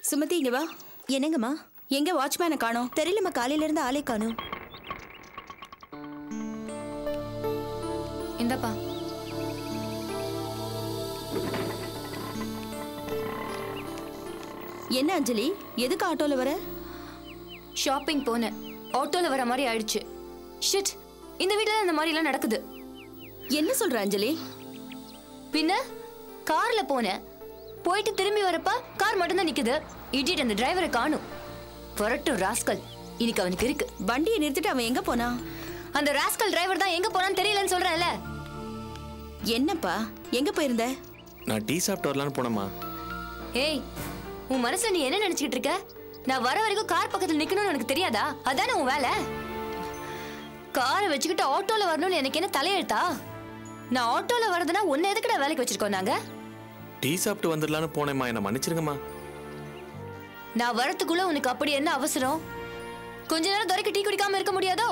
சுமதி இங்க வா. என்னங்கம்மா? எங்க வாட்ச்மேனை காணோம்? தெரியலம்மா, காலையில இருந்து ஆளே காணோம். இந்தப்பா. என்ன அஞ்சலி, எதுக்கு ஆட்டோல வர? ஷாப்பிங் போனேன், ஆட்டோல வர மாதிரி ஆயிடுச்சு. ஷிட், இந்த வீட்ல இந்த மாதிரி எல்லாம் நடக்குது. என்ன சொல்ற அஞ்சலி? பின்ன கார்ல போனேன், போயிட்டு திரும்பி வரப்ப கார் மட்டும் தான் நிக்குது. இடியட், அந்த டிரைவரை காணும். வரட்டும் ராஸ்கல், இன்னைக்கு அவனுக்கு இருக்கு. வண்டியை நிறுத்திட்டு அவன் எங்க போனா? அந்த ராஸ்கல் டிரைவர் தான் எங்க போனான்னு தெரியலன்னு சொல்றேன்ல. என்னப்பா, எங்க போயிருந்த? நான் டீ சாப்பிட்டு வரலான்னு போனேம்மா. ஏய், உன் மனசுல நீ என்ன நினைச்சிட்டு இருக்க? நான் வர வரைக்கும் கார் பக்கத்துல நிக்கணும்னு எனக்கு தெரியாதா? அதானே உன் வேலை. காரை வச்சுக்கிட்டு ஆட்டோல வரணும்னு எனக்கு என்ன தலையெழுத்தா? நான் ஆட்டோல வரதுன்னா உன்னை எதுக்குடா வேலைக்கு வச்சிருக்கோம் நாங்க? டீ சாப்பிட்டு வந்துடலான்னு போனேம்மா, என்ன மன்னிச்சிருங்கம்மா. நான் வரத்துக்குள்ள உனக்கு அப்படி என்ன அவசரம்? கொஞ்ச நேரம் துரைக்கு டீ குடிக்காம இருக்க முடியாதோ?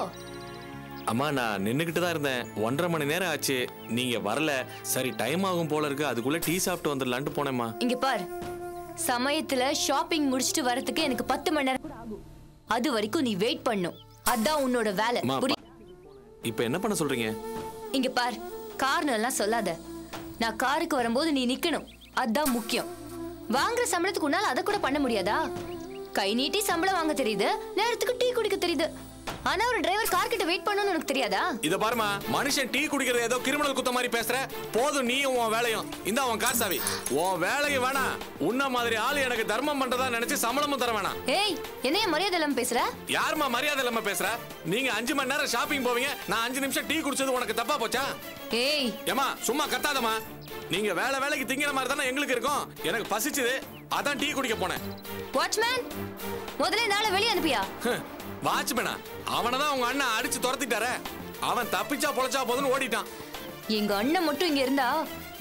அம்மா, நான் நின்றுக்கிட்டு தான் இருந்தேன். 1.5 மணி நேரம் ஆச்சு, நீங்க வரல. சரி, டைம் ஆகும் போல இருக்கு, அதுக்குள்ள டீ சாப்பிட்டு வந்துடலான்ட்டு போனேம்மா. இங்க பார், சமயத்துல ஷாப்பிங் முடிச்சிட்டு வரதுக்கு எனக்கு 10 மணி நேரம் ஆகும். அது வரைக்கும் நீ வெயிட் பண்ணும். அதான் உன்னோட வேலை. இப்ப என்ன பண்ண சொல்றீங்க? இங்க பார், காரணம் எல்லாம் சொல்லாத. நான் காருக்கு வரும்போது நீ நிக்கணும், அதான் முக்கியம். வாங்குற சம்பளத்துக்கு உன்னால அதை கூட பண்ண முடியாதா? கை நீட்டி சம்பளம் வாங்க தெரியுது, நேரத்துக்கு டீ குடிக்க தெரியுது. ஆனா ஒரு டிரைவர் கார் கிட்ட வெயிட் பண்ணணும்னு உனக்கு தெரியாதா? இத பாருமா, மனுஷன் டீ குடிக்கிறது ஏதோ கிரிமினல் குத்த மாதிரி பேசுற. போதும் நீயும் உன் வேலையும். இந்த உன் கார் சாவி. உன் வேலையை வேணா, உன்ன மாதிரி ஆளு எனக்கு தர்மம் பண்றதா நினைச்சு சம்பளமும் தர வேணாம். ஏய், என்னைய மரியாதை இல்லாம பேசுற? யாருமா மரியாதை இல்லாம பேசுற? நீங்க 5 மணி நேரம் ஷாப்பிங் போவீங்க, நான் 5 நிமிஷம் டீ குடிச்சது உனக்கு தப்பா போச்சா? ஏய் ஏமா, சும்மா கத்தாதமா. நீங்க வேலைக்கு திங்கிற மாதிரி தானே எங்களுக்கு இருக்கும். எனக்கு பசிச்சுது, அதான் டீ குடிக்க போனேன். வாட்ச்மேன், முதல்ல நாளை வெளியே அனுப்பியா? வாட்ச்மேனா? அவனதான் உங்க அண்ணன் அடிச்சு துரத்திட்டாரே. அவன் தப்பிச்சா பொழைச்சா போதுன்னு ஓடிட்டான். எங்க அண்ணன் மட்டும் இங்க இருந்தா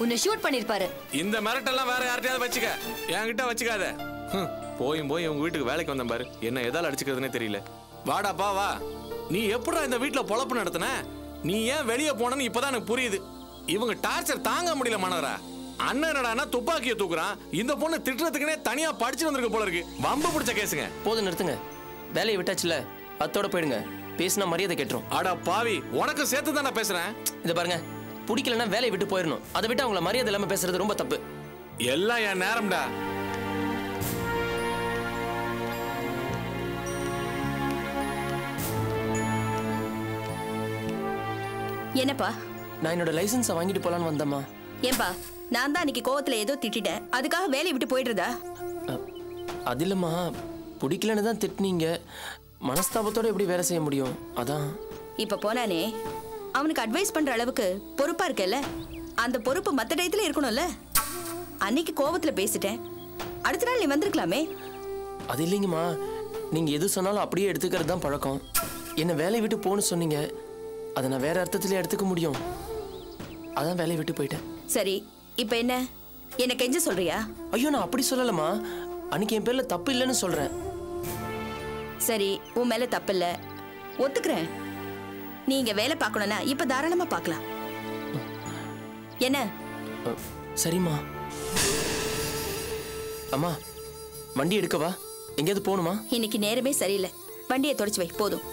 உன்னை ஷூட் பண்ணிருப்பாரு. இந்த மிரட்டெல்லாம் வேற யார்கிட்டயாவது வச்சுக்க, என்கிட்ட வச்சுக்காத. போய் உங்க வீட்டுக்கு வேலைக்கு வந்தேன் பாரு, என்ன எதால அடிச்சுக்கிறதுனே தெரியல. வாடாப்பா வா. நீ எப்படா இந்த வீட்டுல பொழப்பு நடத்தின? நீ ஏன் வெளியே போனன்னு இப்பதான் எனக்கு புரியுது. இவங்க டார்ச்சர் தாங்க முடியல மனோரா. அண்ணன் என்னடானா துப்பாக்கியை தூக்குறான். இந்த பொண்ணு திட்டுறதுக்குனே தனியா படிச்சு வந்திருக்க போல இருக்கு. வம்பு பிடிச்ச கேசுங்க. போதும், நிறுத்துங்க. வேலையை விட்டாச்சுல, அத்தோட போயிடுங்க. பேசினா மரியாதை கேட்டுரும். அடா பாவி, உனக்கு சேர்த்து தான் நான் பேசுறேன். இத பாருங்க, பிடிக்கலன்னா வேலையை விட்டு போயிடணும். அதை விட்டு அவங்கள மரியாதை இல்லாம பேசுறது ரொம்ப தப்பு. எல்லாம் என் நேரம்டா. என்னப்பா? நான் என்னோட லைசன்ஸை வாங்கிட்டு போலான்னு வந்தம்மா. ஏன்பா, நான் தான் அன்னைக்கு கோவத்துல ஏதோ திட்டிட்டேன், அதுக்காக வேலையை விட்டு போயிடுறதா? அது இல்லம்மா, பிடிக்கலன்னு தான் திட்டினீங்க. மனஸ்தாபத்தோட எப்படி வேலை செய்ய முடியும்? அதான். இப்ப போனானே, அவனுக்கு அட்வைஸ் பண்ற அளவுக்கு பொறுப்பா இருக்கல. அந்த பொறுப்பு மத்த டயத்துல இருக்கணும்ல. அன்னைக்கு கோவத்துல பேசிட்டேன், அடுத்த நாள் நீ வந்திருக்கலாமே. அது இல்லைங்கம்மா, நீங்க எது சொன்னாலும் அப்படியே எடுத்துக்கிறது தான் பழக்கம். என்ன வேலையை விட்டு போன்னு சொன்னீங்க, அதை நான் வேற அர்த்தத்திலே எடுத்துக்க முடியும். அதான் வேலையை விட்டு போயிட்டேன். சரி, இப்ப என்ன, என்ன கெஞ்ச சொல்றியா? ஐயோ, நான் அப்படி சொல்லலம்மா. அன்னைக்கு என் பேர்ல தப்பு இல்லைன்னு சொல்றேன். சரி, உன் மேல தப்பு இல்ல, ஒத்துக்கிறேன். நீங்க வேலை பார்க்கணும்னா இப்ப தாராளமா பார்க்கலாம். என்ன? சரிம்மா. அம்மா, வண்டி எடுக்கவா? எங்கேயாவது போகணுமா? இன்னைக்கு நேரமே சரியில்லை, வண்டியை தொடச்சு வை போதும்.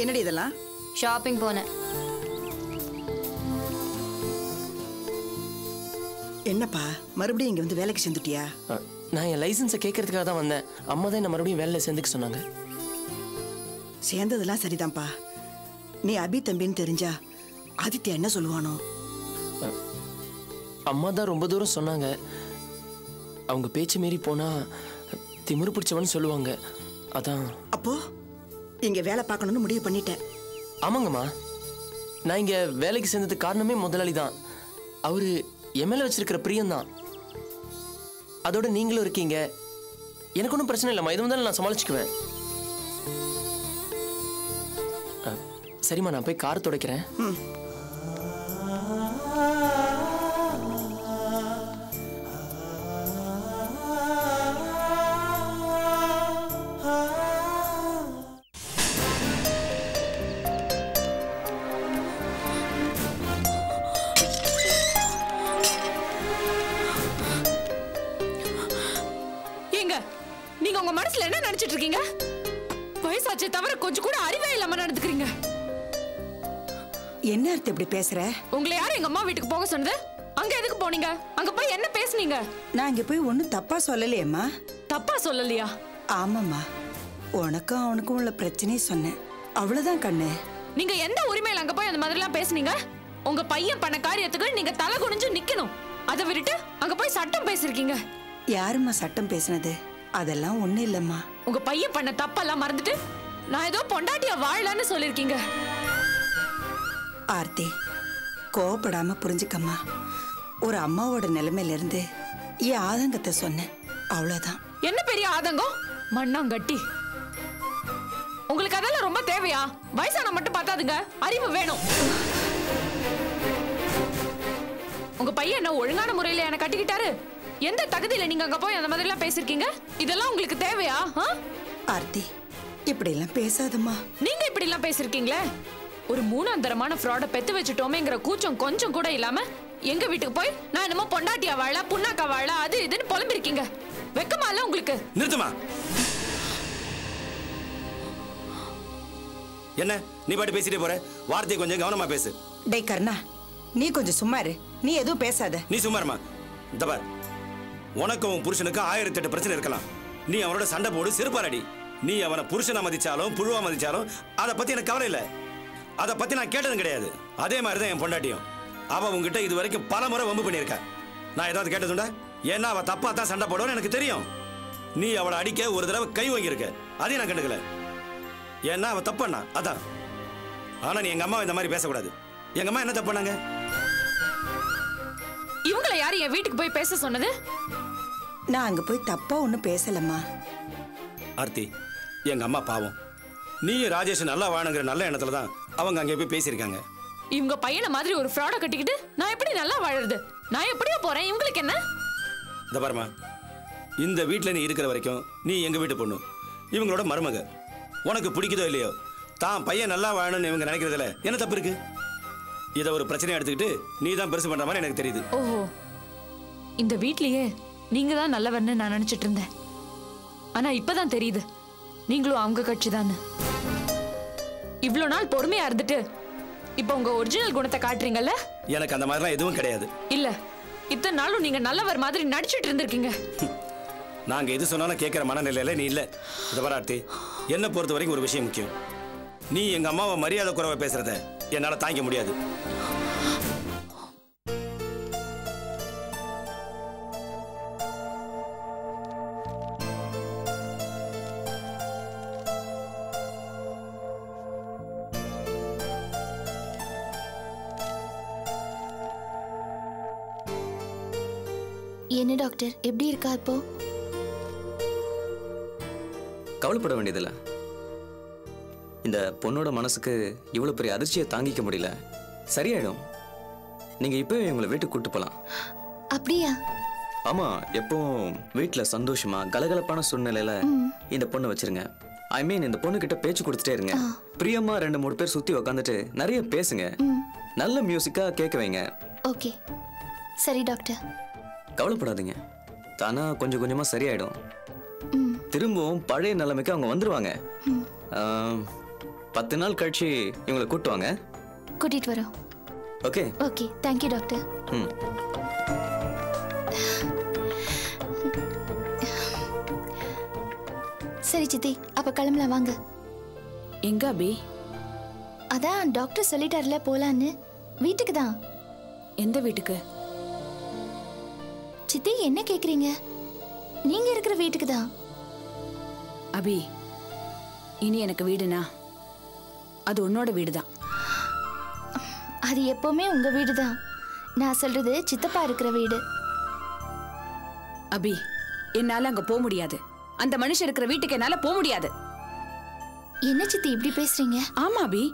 என்னடி இதெல்லாம்? ஷாப்பிங் போனேன். என்னப்பா, மறுபடியும் இங்க வந்து வேலைக்கு சேர்ந்துட்டியா? நான் என் லைசன்ஸை கேட்கறதுக்காக தான் வந்தேன். அம்மா தான் என்ன மறுபடியும் வேலையில் சேர்ந்துக்க சொன்னாங்க. சேர்ந்ததெல்லாம் சரிதான்ப்பா. நீ அபி தம்பின்னு தெரிஞ்சா ஆதித்யா என்ன சொல்லுவானோ? அம்மா தான் ரொம்ப தூரம் சொன்னாங்க. அவங்க பேச்சு மீறி போனா திமிரு பிடிச்சவன்னு சொல்லுவாங்க. அதான். அப்போ இங்க வேலை பார்க்கணும்னு முடிவு பண்ணிட்டேன். ஆமாங்கம்மா, நான் இங்க வேலைக்கு சேர்ந்ததுக்கு காரணமே முதலாளி தான். அவரு எம்எல்ஏ வச்சிருக்கிற பிரியம்தான். அதோட நீங்களும் இருக்கீங்க, எனக்கு ஒன்றும் பிரச்சனை இல்லைம்மா. இது வந்தாலும் நான் சமாளிச்சுக்குவேன். சரிம்மா, நான் போய் கார் துடைக்கிறேன். நீங்க உங்க மனசுல என்ன நினைச்சிட்டு இருக்கீங்க? வயசாச்சே தவிர கொஞ்சம் கூட அறிவே இல்லாம நடந்துக்கிறீங்க. என்ன அர்த்தம் இப்படி பேசுற? உங்களை யாரும் எங்க அம்மா வீட்டுக்கு போக சொன்னது? அங்க எதுக்கு போனீங்க? அங்க போய் என்ன பேசுனீங்க? நான் இங்க போய் ஒன்னும் தப்பா சொல்லலையேம்மா. தப்பா சொல்லலையா? ஆமாம்மா, உனக்கும் அவனுக்கும் உள்ள பிரச்சனையை சொன்னேன், அவ்வளவுதான் கண்ணு. நீங்க எந்த உரிமையில அங்க போய் அந்த மாதிரி எல்லாம் பேசுனீங்க? உங்க பையன் பண்ண காரியத்துக்கு நீங்க தலை குனிஞ்சு நிக்கணும். அதை விட்டுட்டு அங்க போய் சட்டம் பேசிருக்கீங்க. யாரும்மா சட்டம் பேசுனது? அதெல்லாம் ஒண்ணு இல்லம்மா. உங்க பையன் பண்ண தப்பெல்லாம் மறந்துட்டு நான் ஏதோ பொண்டாட்டியா வாழலான்னு சொல்லிருக்கீங்க. ஆர்த்தி, கோவப்படாம புரிஞ்சுக்கம்மா. ஒரு அம்மாவோட நிலைமையில இருந்து என் ஆதங்கத்தை சொன்னேன், அவ்வளவுதான். என்ன பெரிய ஆதங்கம்? மண்ணாங்கட்டி. உங்களுக்கு அதெல்லாம் ரொம்ப தேவையா? வயசான மட்டும் பார்த்தாதுங்க, அறிவு வேணும். உங்க பையன் என்ன ஒழுங்கான முறையில என்ன கட்டிக்கிட்டாரு? எந்த தகுதியில நீங்க அங்க போய் அந்த மாதிரி எல்லாம் பேசிருக்கீங்க? இதெல்லாம் உங்களுக்கு தேவையா? ஆர்த்தி, இப்படி எல்லாம் பேசாதம்மா. நீங்க இப்படி எல்லாம் பேசிருக்கீங்களே. ஒரு மூணாந்தரமான ஃப்ராட பெத்து வச்சுட்டோமேங்கிற கூச்சம் கொஞ்சம் கூட இல்லாம எங்க வீட்டுக்கு போய் நான் என்னமோ பொண்டாட்டியா வாழ புண்ணாக்கா வாழ அது இதுன்னு புலம்பிருக்கீங்க. வெக்கமா இல்ல உங்களுக்கு? நிறுத்துமா. என்ன நீ பாட்டு பேசிட்டே போற? வார்த்தை கொஞ்சம் கவனமா பேசு. டேய் கர்ணா, நீ கொஞ்சம் சும்மா இரு. நீ எதுவும் பேசாத. நீ சும்மா இருமா. இந்த பார், உனக்கு உன் புருஷனுக்கு 1008 பிரச்சனை இருக்கலாம். நீ அவனோட சண்டை போடு, செருப்பாரடி. நீ அவனை புருஷனா மதிச்சாலும் புழுவா மதிச்சாலும் அதை பத்தி எனக்கு கவலை இல்லை. அதை பத்தி நான் கேட்டதும் கிடையாது. அதே மாதிரி தான் என் பொண்டாட்டியும். அவ உங்ககிட்ட இது வரைக்கும் பல முறை வம்பு பண்ணியிருக்கா. நான் ஏதாவது கேட்டதுண்டா? ஏன்னா அவ தப்பா தான் சண்டை போடுவான்னு எனக்கு தெரியும். நீ அவளை அடிக்க ஒரு தடவை கை வாங்கியிருக்க, அதையும் நான் கண்டுக்கல. ஏன்னா அவ தப்பண்ணா அதான். ஆனா நீ எங்க அம்மா இந்த மாதிரி பேசக்கூடாது. எங்க அம்மா என்ன தப்புனாங்க? இவங்களை யாரு என் வீட்டுக்கு போய் பேச சொன்னது? நான் அங்க போய் தப்பா ஒன்னும் பேசலம்மா. ஆர்த்தி, எங்க அம்மா பாவம். நீ ராஜேஷ் நல்லா வாணுங்கிற நல்ல எண்ணத்துல தான் அவங்க அங்கே போய் பேசியிருக்காங்க. இவங்க பையனை மாதிரி ஒரு ஃப்ராட கட்டிக்கிட்டு நான் எப்படி நல்லா வாழறது? நான் எப்படியோ போறேன், இவங்களுக்கு என்ன? இந்த பாருமா, இந்த வீட்டில் நீ இருக்கிற வரைக்கும் நீ எங்க வீட்டு பொண்ணு, இவங்களோட மருமக. உனக்கு பிடிக்குதோ இல்லையோ, தான் பையன் நல்லா வாழணும்னு இவங்க நினைக்கிறதுல என்ன தப்பு இருக்கு? இதை ஒரு பிரச்சனையை எடுத்துக்கிட்டு நீ தான் பெருசு பண்ற மாதிரி எனக்கு தெரியுது. ஓஹோ, இந்த வீட்லயே நீங்க தான் நல்லவர்னு நான் நினைச்சிட்டு இருந்தேன். ஆனா இப்பதான் தெரியுது நீங்களும் அவங்க கட்சி தானே. இவ்வளவு நாள் பொறுமையா இருந்துட்டு இப்ப உங்க ஒரிஜினல் குணத்தை காட்டுறீங்கல்ல? எனக்கு அந்த மாதிரிலாம் எதுவும் கிடையாது. இல்ல, இத்தனை நாளும் நீங்க நல்லவர் மாதிரி நடிச்சிட்டு இருந்திருக்கீங்க. நாங்க எது சொன்னாலும் கேட்கிற மனநிலையில நீ இல்ல. இத பாரு ஆர்த்தி, என்ன பொறுத்த வரைக்கும் ஒரு விஷயம் முக்கியம். நீ எங்க அம்மாவை மரியாதை குறைவா பேசுறத என்னால தாங்கிக்க முடியாது. என்ன டாக்டர், எப்படி இருக்கா இப்போ? கவலைப்பட வேண்டியதில்ல. இந்த பொண்ணோட மனசுக்கு இவ்வளவு பெரிய அதிர்ச்சியை தாங்கிக்க முடியல. சரியாயிடும். நீங்க இப்பவே உங்களை வீட்டுக்கு கூட்டு போலாம். அப்படியா? ஆமா, எப்பவும் வீட்டுல சந்தோஷமா கலகலப்பான சூழ்நிலையில இந்த பொண்ணை வச்சிருங்க. ஐ மீன், இந்த பொண்ணு கிட்ட பேச்சு கொடுத்துட்டே இருங்க. பிரியமா 2-3 பேர் சுத்தி உக்காந்துட்டு நிறைய பேசுங்க. நல்ல மியூசிக்கா கேட்க வைங்க. ஓகே, சரி டாக்டர். கவலைப்படாதீங்க, தானா கொஞ்சம் கொஞ்சமா சரியாயிடும். திரும்பவும் பழைய நிலைமைக்கு அவங்க வந்துருவாங்க. 10 நாள் கழிச்சு இவங்களை கூட்டு வாங்க. கூட்டிட்டு வரோம். Okay okay, thank you doctor. சரி சித்தி, அப்ப கிளம்பலாம் வாங்க. எங்க அபி? அதான் டாக்டர் சொல்லிட்டார்ல போலான்னு. வீட்டுக்கு தான். எந்த வீட்டுக்கு? சித்தி என்ன கேக்குறீங்க? நீங்க இருக்கிற வீட்டுக்கு தான். அபி, இனி எனக்கு வீடுனா அது உன்னோட வீடுதான். அது எப்பவுமே உங்க வீடு தான். நான் சொல்றது சித்தப்பா இருக்கிற வீடு. அபி, என்னால அங்க போக முடியாது. அந்த மனுஷன் இருக்கிற வீட்டுக்கு என்னால போக முடியாது. என்ன சித்தி இப்படி பேசுறீங்க? ஆமா அபி,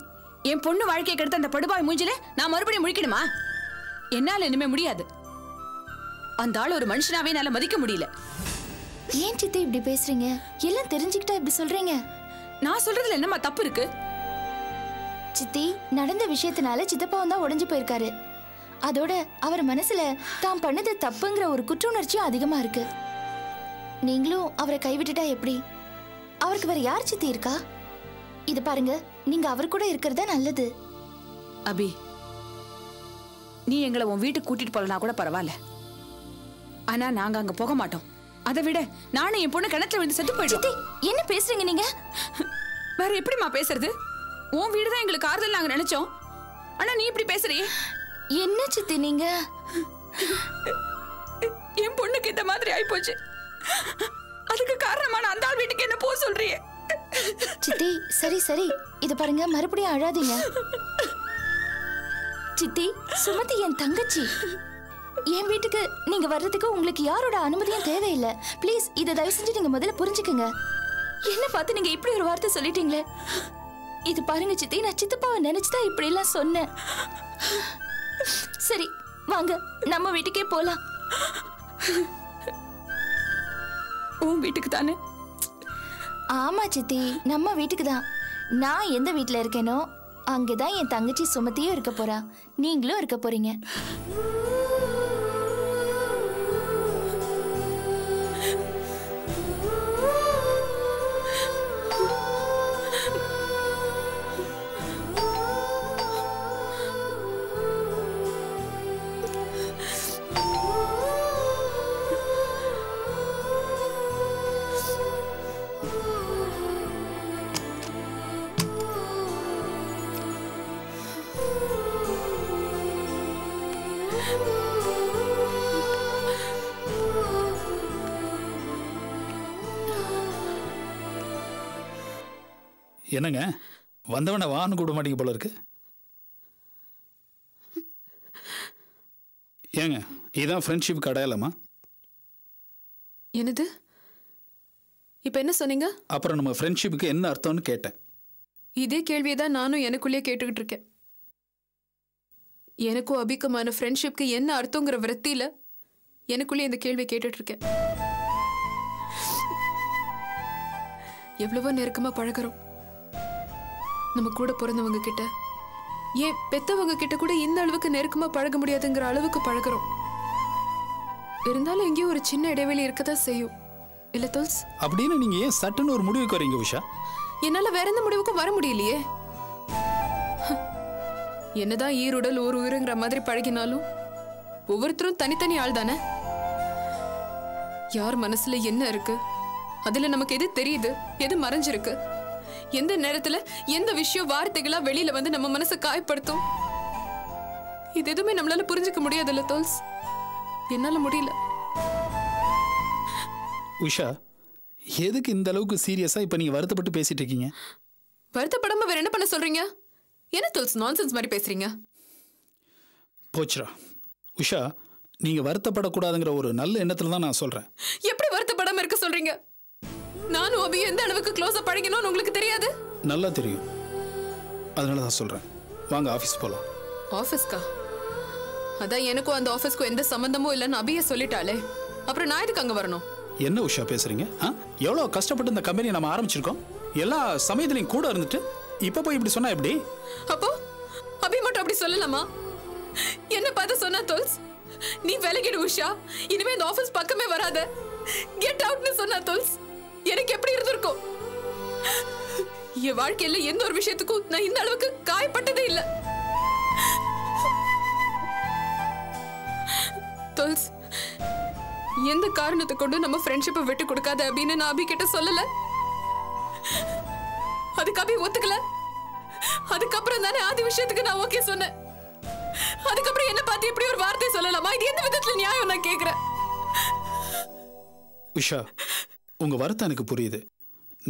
என் பொண்ணு வாழ்க்கையை கெடுத்த அந்த படுபாய் மூஞ்சில நான் மறுபடியும் முழிக்கணுமா? என்னால இனிமே முடியாது. அந்த ஆள் ஒரு மனுஷனாவே என்னால மதிக்க முடியல. ஏன் சித்தி இப்படி பேசுறீங்க? எல்லாம் தெரிஞ்சுக்கிட்டா இப்படி சொல்றீங்க? நான் சொல்றதுல என்னமா தப்பு இருக்கு? சித்தி, நடந்த விஷயத்தினால சித்தப்பாவும் தான் உடைஞ்சு போயிருக்காரு. அதோட அவர் மனசுல தான் பண்ணது தப்புங்கிற ஒரு குற்ற உணர்ச்சியும் அதிகமா இருக்கு. நீங்களும் அவரை கைவிட்டுட்டா எப்படி? அவருக்கு வேற யார் சித்தி இருக்கா? இது பாருங்க, நீங்க அவர் கூட இருக்கிறதா நல்லது. அபி, நீ எங்களை உன் வீட்டுக்கு கூட்டிட்டு போலனா கூட பரவாயில்ல. ஆனா நாங்க அங்க போக மாட்டோம். அதை விட நானும் என் பொண்ணு கிணத்துல விழுந்து செத்து போயிடும். என்ன பேசுறீங்க நீங்க? வேற எப்படிமா பேசுறது? உன் வீடுதான் எங்களுக்கு ஆறுதல் நாங்க நினைச்சோம். ஆனா நீ இப்படி பேசுறீ. என்ன சித்தி நீங்க? என் பொண்ணுக்கு இந்த மாதிரி ஆயிப்போச்சு. அதுக்கு காரணமான அந்த ஆள் வீட்டுக்கு என்ன போக சொல்றியே? சித்தி சரி சரி, இது பாருங்க, மறுபடியும் அழாதீங்க. சித்தி, சுமதி என் தங்கச்சி. என் வீட்டுக்கு நீங்க வர்றதுக்கு உங்களுக்கு யாரோட அனுமதியும் தேவையில்லை. ப்ளீஸ் இதை தயவு செஞ்சு நீங்க முதல்ல புரிஞ்சுக்கங்க. என்ன பார்த்து நீங்க இப்படி ஒரு வார்த்தை சொல்லிட்டீங்களே. இது பாருங்க சித்தி, நான் சித்தப்பாவை நினைச்சுதான் இப்படி எல்லாம் சொன்னேன். சரி வாங்க, நம்ம வீட்டுக்கே போலாம். உன் வீட்டுக்கு தானே? ஆமா சித்தி, நம்ம வீட்டுக்கு தான். நான் எந்த வீட்டுல இருக்கேனோ அங்கதான் என் தங்கச்சி சுமதியும் இருக்க போறா, நீங்களும் இருக்க போறீங்க. என்னங்க, வந்தவனை வான்னு கூட மாட்டீங்க போல இருக்கு. ஏங்க, இதான் ஃப்ரெண்ட்ஷிப்புக்கு அடையாளமா? என்னது? இப்ப என்ன சொன்னீங்க? அப்புறம் நம்ம ஃப்ரெண்ட்ஷிப்புக்கு என்ன அர்த்தம்னு கேட்டேன். இதே கேள்வியை தான் நானும் எனக்குள்ளேயே கேட்டுக்கிட்டு இருக்கேன். எனக்கும் அபிக்குமான ஃப்ரெண்ட்ஷிப்க்கு என்ன அர்த்தங்கிற விரத்தியில எனக்குள்ளேயே இந்த கேள்வியை கேட்டுட்டு இருக்கேன். எவ்வளவோ நெருக்கமா பழகிறோம். நம்ம கூட பிறந்தவங்க கிட்ட, ஏன் பெத்தவங்க கிட்ட கூட இந்த அளவுக்கு நெருக்கமா பழக முடியாதுங்கிற அளவுக்கு பழகிறோம். இருந்தாலும் எங்கேயோ ஒரு சின்ன இடைவெளி இருக்கதான் செய்யும். இல்ல தோல்ஸ்? அப்படின்னு நீங்க ஏன் சட்டுன்னு ஒரு முடிவுக்கு வரீங்க உஷா? என்னால வேற எந்த முடிவுக்கும் வர முடியலையே. என்னதான் ஈருடல் ஒரு உயிருங்கிற மாதிரி பழகினாலும் ஒவ்வொருத்தரும் தனித்தனி ஆள் தானே. யார் மனசுல என்ன இருக்கு, அதுல நமக்கு எது தெரியுது, எது மறைஞ்சிருக்கு, எந்த நேரத்துல எந்த விஷயம் வார்த்தைகளா வெளியில வந்து நம்ம மனசை காயப்படுத்தும், இது எதுவுமே நம்மளால புரிஞ்சுக்க முடியாதுல்ல தோல்ஸ்? என்னால முடியல. உஷா, எதுக்கு இந்த அளவுக்கு சீரியஸா இப்ப நீங்க வருத்தப்பட்டு பேசிட்டு இருக்கீங்க? வருத்தப்படாம வேற என்ன பண்ண சொல்றீங்க? என்ன தோல்ஸ் நான்சென்ஸ் மாதிரி பேசுறீங்க? போச்சுரா உஷா, நீங்க வருத்தப்படக்கூடாதுங்கிற ஒரு நல்ல எண்ணத்துல தான் நான் சொல்றேன். எப்படி வருத்தப்படாம இருக்க சொல்றீங்க? நானும் அபி எந்த அளவுக்கு க்ளோஸா பழகினோம்னு உங்களுக்கு தெரியாது? நல்லா தெரியும், அதனால தான் சொல்றேன். வாங்க ஆபீஸ் போலாம். ஆபீஸ்க்கா? அதான் எனக்கும் அந்த ஆபீஸ்க்கும் எந்த சம்பந்தமும் இல்லைன்னு அபியே சொல்லிட்டாலே, அப்புறம் நான் எதுக்கு அங்க வரணும்? என்ன உஷா பேசுறீங்க? எவ்வளவு கஷ்டப்பட்டு இந்த கம்பெனி நம்ம ஆரம்பிச்சிருக்கோம். எல்லா சமயத்திலையும் கூட இருந்துட்டு இப்ப போய் இப்படி சொன்னா எப்படி? அப்போ அபி மட்டும் அப்படி சொல்லலாமா? என்ன பார்த்து சொன்னா தோல்ஸ், நீ விலகிடு உஷா, இனிமே இந்த ஆபீஸ் பக்கமே வராத, கெட் அவுட்னு சொன்னா தோல்ஸ், எனக்கு எப்படி இருந்திருக்கும்? என் வாழ்க்கையில எந்த ஒரு விஷயத்துக்கும் நான் இந்த அளவுக்கு காயப்பட்டதே இல்ல தோல்ஸ். எந்த காரணத்தை கொண்டு நம்ம ஃப்ரெண்ட்ஷிப்பை விட்டு கொடுக்காத அப்படின்னு நான் அபி கிட்ட சொல்லல. அதுக்கு அபி ஒத்துக்கல. அதுக்கப்புறம் தானே ஆதி விஷயத்துக்கு நான் ஓகே சொன்னேன். அதுக்கப்புறம் என்ன பார்த்து இப்படி ஒரு வார்த்தை சொல்லலாமா? இது எந்த விதத்துல நியாயம் நான் கேக்குறேன். உஷா, உங்க வருத்தம் எனக்கு புரியுது.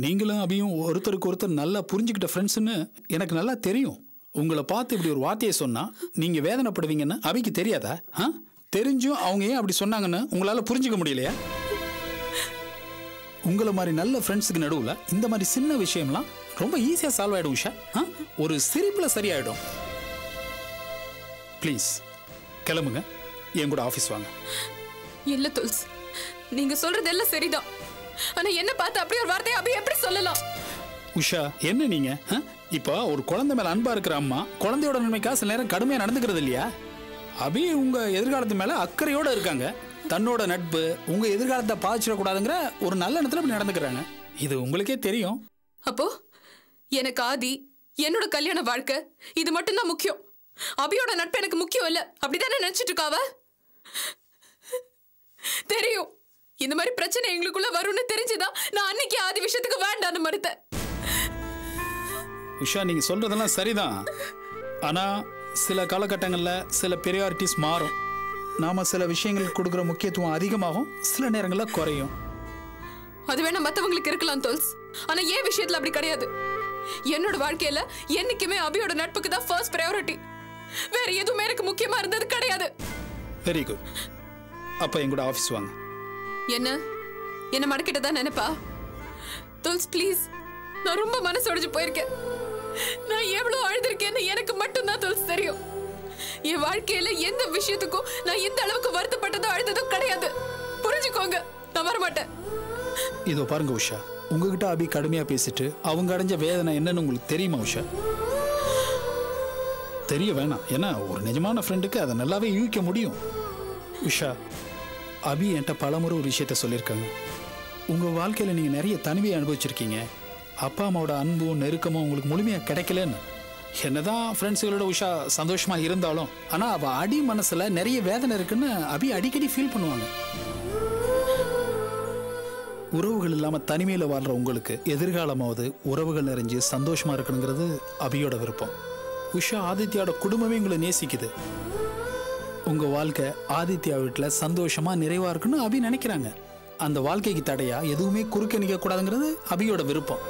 நீங்களும் அபியும் ஒருத்தருக்கு ஒருத்தர் நல்லா புரிஞ்சுக்கிட்ட ஃப்ரெண்ட்ஸ்னு எனக்கு நல்லா தெரியும். உங்களை பார்த்து இப்படி ஒரு வார்த்தையை சொன்னா நீங்க வேதனைப்படுவீங்கன்னு அபிக்கு தெரியாதா? தெரிஞ்சும் அவங்க ஏன் அப்படி சொன்னாங்கன்னு உங்களால புரிஞ்சுக்க முடியலையா? உங்களை மாதிரி நல்ல ஃப்ரெண்ட்ஸுக்கு நடுவில் இந்த மாதிரி சின்ன விஷயம்லாம் ரொம்ப ஈஸியாக சால்வ் ஆகிடும் உஷா. ஒரு சிரிப்பில் சரியாயிடும். ப்ளீஸ் கிளம்புங்க, என் கூட ஆஃபீஸ் வாங்க. இல்ல துல்ஸ், நீங்க சொல்றது எல்லாம் சரிதான். ஆனா என்ன பார்த்து அப்படி ஒரு வார்த்தையை அபி எப்படி சொல்லலாம்? உஷா, என்ன நீங்க இப்போ ஒரு குழந்தை மேல அன்பா இருக்கிற அம்மா குழந்தையோட நன்மைக்காக சில நேரம் கடுமையா நடந்துக்கிறது இல்லையா? அபி உங்க எதிர்காலத்து மேல அக்கறையோட இருக்காங்க. தன்னோட நட்பு உங்க எதிர்காலத்தை பாதிச்சிடக்கூடாதுங்கிற ஒரு நல்ல எண்ணத்துல இப்படி நடந்துக்கிறாங்க. இது உங்களுக்கே தெரியும். அப்போ எனக்கு ஆதி, என்னோட கல்யாண வாழ்க்கை இது மட்டும்தான் முக்கியம். அபியோட நட்பு எனக்கு முக்கியம் இல்ல, அப்படிதானே நினைச்சிட்டு இருக்காவ? தெரியும் இந்த மாதிரி பிரச்சனை எங்களுக்குள்ள வரும்னு தெரிஞ்சுதான் நான் அன்னைக்கு ஆதி விஷயத்துக்கு வேண்டான்னு மறுத்தேன். உஷா, நீங்க சொல்றதெல்லாம் சரிதான். ஆனா சில காலகட்டங்கள்ல சில பிரியாரிட்டிஸ் மாறும். நாம சில விஷயங்களுக்கு கொடுக்குற முக்கியத்துவம் அதிகமாகும், சில நேரங்கள்ல குறையும். அது வேணா மத்தவங்களுக்கு இருக்கலாம் தோல்ஸ், ஆனா ஏன் விஷயத்துல அப்படி கிடையாது. என்னோட வாழ்க்கையில என்னைக்குமே அபியோட நட்புக்கு தான் ஃபர்ஸ்ட் பிரையாரிட்டி. வேற எதுவுமே எனக்கு முக்கியமா இருந்தது கிடையாது. Very good. அப்ப எங்கூட ஆபீஸ் வாங்க. என்ன மடக்கிட்டதா நினைப்பா? தோல்ஸ் ப்ளீஸ், நான் ரொம்ப மனசு உடைஞ்சு போயிருக்கேன். நான் எவ்வளவு அழுதுருக்கேன்னு எனக்கு மட்டும்தான் தோல்ஸ் தெரியும். என் வாழ்க்கையில எந்த விஷயத்துக்கும் நான் இந்த அளவுக்கு வருத்தப்பட்டதோ அழுததோ கிடையாது. புரிஞ்சுக்கோங்க, நான் வரமாட்டேன். இதோ பாருங்க உஷா, உங்ககிட்ட அபி கடுமையா பேசிட்டு அவங்க அடைஞ்ச வேதனை என்னன்னு உங்களுக்கு தெரியுமா உஷா? தெரிய வேணாம். ஏன்னா ஒரு நிஜமான ஃப்ரெண்டுக்கு அதை நல்லாவே யூகிக்க முடியும். உஷா, அபி என்கிட்ட பலமுறை ஒரு விஷயத்த சொல்லியிருக்காங்க. உங்க வாழ்க்கையில நீங்க நிறைய தனிமையை அனுபவிச்சிருக்கீங்க. அப்பா அம்மாவோட அன்பும் நெருக்கமும் உங்களுக்கு முழுமையா கிடைக்கலன்னு. என்னதான் ஃப்ரெண்ட்ஸுகளோட உஷா சந்தோஷமா இருந்தாலும் ஆனா அவ அடி மனசுல நிறைய வேதனை இருக்குன்னு அபி அடிக்கடி ஃபீல் பண்ணுவாங்க. உறவுகள் இல்லாம தனிமையில வாழ்ற உங்களுக்கு எதிர்காலமாவது உறவுகள் நிறைஞ்சு சந்தோஷமா இருக்கணுங்கிறது அபியோட விருப்பம். உஷா, ஆதித்யாவோட குடும்பமே உங்களை நேசிக்குது. உங்க வாழ்க்கை ஆதித்யா வீட்டுல சந்தோஷமா நிறைவா இருக்குன்னு அபி நினைக்கிறாங்க. அந்த வாழ்க்கைக்கு தடையா எதுவுமே குறுக்க நிக்க கூடாதுங்கிறது அபியோட விருப்பம்.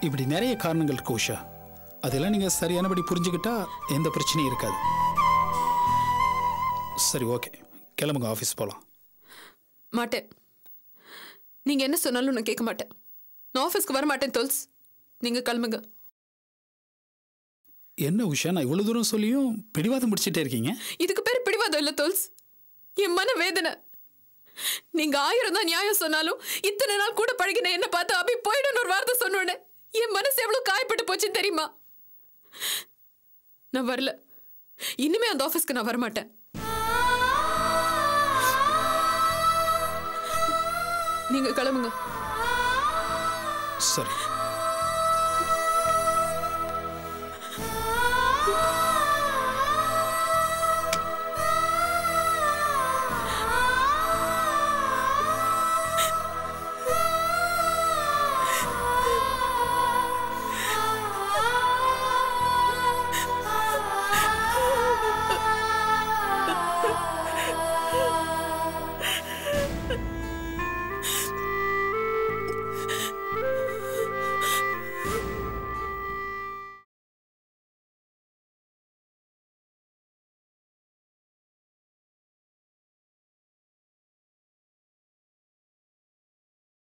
இப்படி நிறைய காரணங்கள் இருக்கு உஷா. அதெல்லாம் நீங்க சரியானபடி புரிஞ்சுக்கிட்டா எந்த பிரச்சனையும் இருக்காது. சரி, ஓகே, கிளம்புங்க, ஆஃபீஸ் போகலாம். மாட்டேன். நீங்க என்ன சொன்னாலும் நான் கேட்க மாட்டேன். நான் ஆஃபீஸ்க்கு வர மாட்டேன் தோல்ஸ். நீங்க கிளம்புங்க. என்ன உஷா, நான் இவ்வளவு தூரம் சொல்லியும் பிடிவாதம் பிடிச்சிட்டே இருக்கீங்க? இதுக்கு பேர் பிடிவாதம் இல்ல தோல்ஸ், என் மன வேதனை. நீங்க 1000 தான் நியாயம் சொன்னாலும் இத்தனை நாள் கூட பழகின என்ன பார்த்து அபி போயிடுன்னு ஒரு வார்த்தை சொன்னோன்னே என் மனசு எவ்வளவு காயப்பட்டு போச்சுன்னு தெரியுமா? நான் வரல. இனிமே அந்த ஆஃபீஸ்க்கு நான் வரமாட்டேன். நீங்க கிளம்புங்க. சரி.